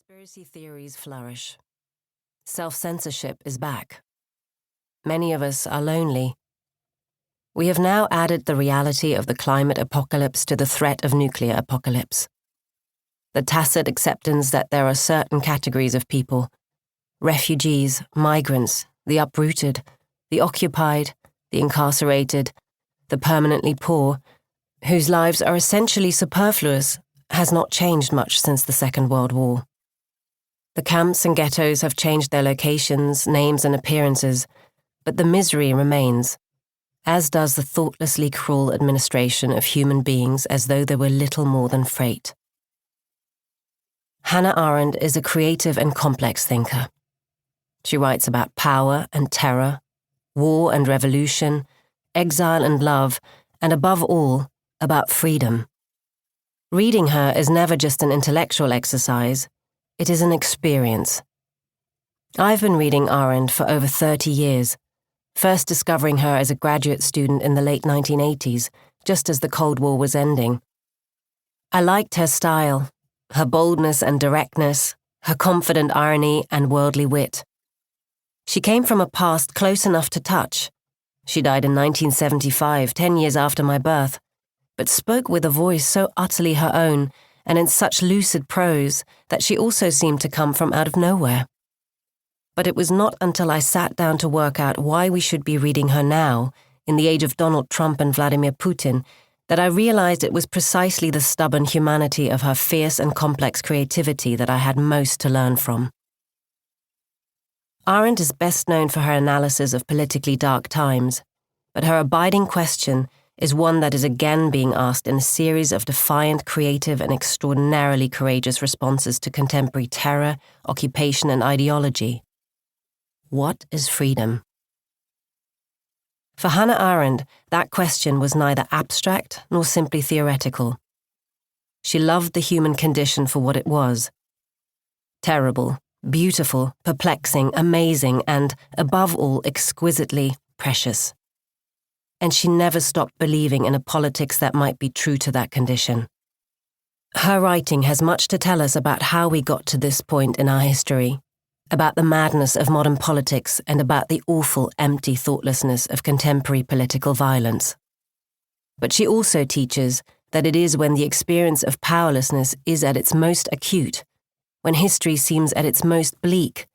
Conspiracy theories flourish. Self-censorship is back. Many of us are lonely. We have now added the reality of the climate apocalypse to the threat of nuclear apocalypse. The tacit acceptance that there are certain categories of people, refugees, migrants, the uprooted, the occupied, the incarcerated, the permanently poor, whose lives are essentially superfluous, has not changed much since the Second World War. The camps and ghettos have changed their locations, names and appearances, but the misery remains, as does the thoughtlessly cruel administration of human beings as though they were little more than freight. Hannah Arendt is a creative and complex thinker. She writes about power and terror, war and revolution, exile and love, and above all, about freedom. Reading her is never just an intellectual exercise, it is an experience. I've been reading Arendt for over 30 years, first discovering her as a graduate student in the late 1980s, just as the Cold War was ending. I liked her style, her boldness and directness, her confident irony and worldly wit. She came from a past close enough to touch. She died in 1975, 10 years after my birth, but spoke with a voice so utterly her own and in such lucid prose that she also seemed to come from out of nowhere. But it was not until I sat down to work out why we should be reading her now, in the age of Donald Trump and Vladimir Putin, that I realized it was precisely the stubborn humanity of her fierce and complex creativity that I had most to learn from. Arendt is best known for her analysis of politically dark times, but her abiding question is one that is again being asked in a series of defiant, creative, and extraordinarily courageous responses to contemporary terror, occupation, and ideology. What is freedom? For Hannah Arendt, that question was neither abstract nor simply theoretical. She loved the human condition for what it was. Terrible, beautiful, perplexing, amazing, and, above all, exquisitely precious. And she never stopped believing in a politics that might be true to that condition. Her writing has much to tell us about how we got to this point in our history, about the madness of modern politics and about the awful, empty thoughtlessness of contemporary political violence. But she also teaches that it is when the experience of powerlessness is at its most acute, when history seems at its most bleak,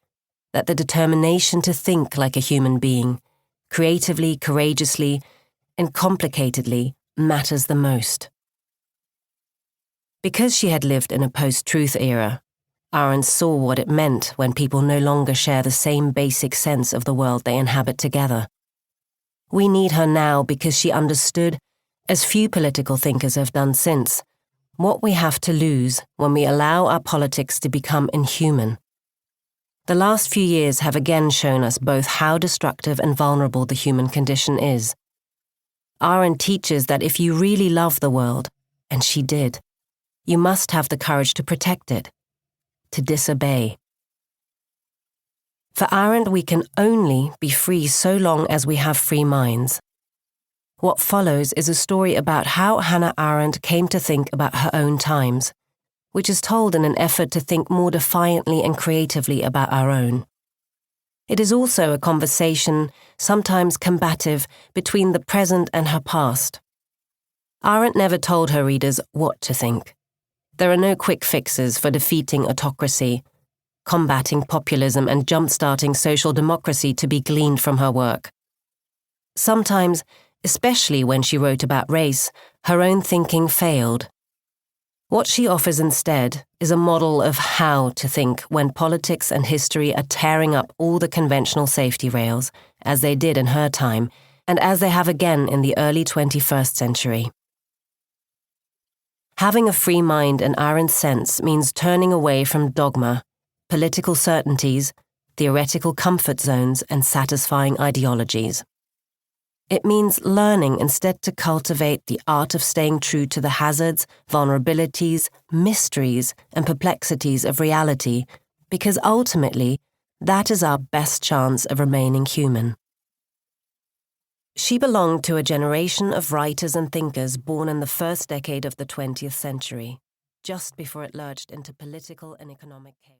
that the determination to think like a human being, creatively, courageously, and complicatedly, matters the most. Because she had lived in a post-truth era, Arendt saw what it meant when people no longer share the same basic sense of the world they inhabit together. We need her now because she understood, as few political thinkers have done since, what we have to lose when we allow our politics to become inhuman. The last few years have again shown us both how destructive and vulnerable the human condition is. Arendt teaches that if you really love the world, and she did, you must have the courage to protect it, to disobey. For Arendt, we can only be free so long as we have free minds. What follows is a story about how Hannah Arendt came to think about her own times, which is told in an effort to think more defiantly and creatively about our own. It is also a conversation, sometimes combative, between the present and her past. Arendt never told her readers what to think. There are no quick fixes for defeating autocracy, combating populism and jump-starting social democracy to be gleaned from her work. Sometimes, especially when she wrote about race, her own thinking failed. What she offers instead is a model of how to think when politics and history are tearing up all the conventional safety rails, as they did in her time, and as they have again in the early 21st century. Having a free mind in Arendt's sense means turning away from dogma, political certainties, theoretical comfort zones, and satisfying ideologies. It means learning instead to cultivate the art of staying true to the hazards, vulnerabilities, mysteries, and perplexities of reality, because ultimately, that is our best chance of remaining human. She belonged to a generation of writers and thinkers born in the first decade of the 20th century, just before it lurched into political and economic chaos.